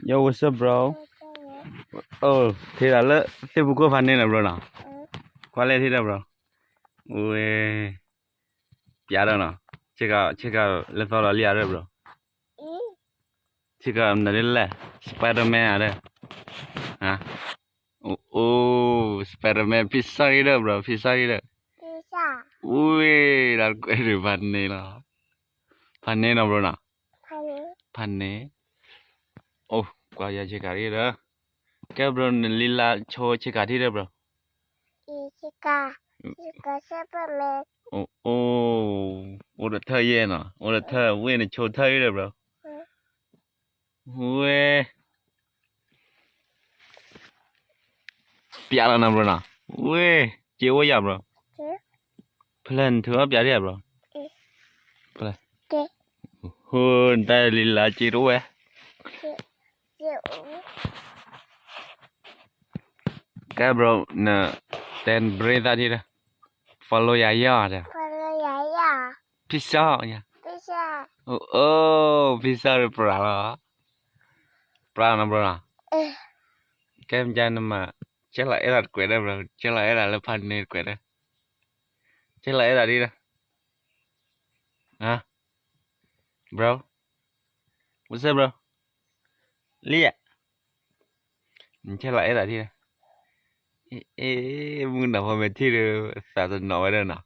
Yo, what's up, bro? Oh, thế là lỡ, thế bố cô phản nên là bro nào? Qua lên thế nào, bro? Ui, giá đâu nào? Check out, lên vào là liệt rồi, bro. Check out, nó lên là Spider-Man à đây? Hả? Spider-Man pizza đi đâu, bro? Pizza đi đâu? Ui, là quay được phản nên là. Phản nên nào, bro nào? Phản nên. Oh, qua giờ check out đi đó. Cái bro lila cho check out đi đâu, bro? Chica Superman.我的特业呢？我的特为了求特业了，bro。喂，别了呢，bro 呢？喂，接我呀，bro。plan ถือว่า别的，bro。plan。哼，带你来接着喂。cái bro nè tên Breda đi đó follow ya ya đó pizza nha pizza rồi pra nè bro nè cái em cha mà chắc là ấy là quẹt đây bro chắc là ấy là pan này quẹt đây chắc là ấy là đi đó hả bro what's up bro lia chắc là ấy là đi đó ê muốn nào mà thi được sao tôi nói đây nào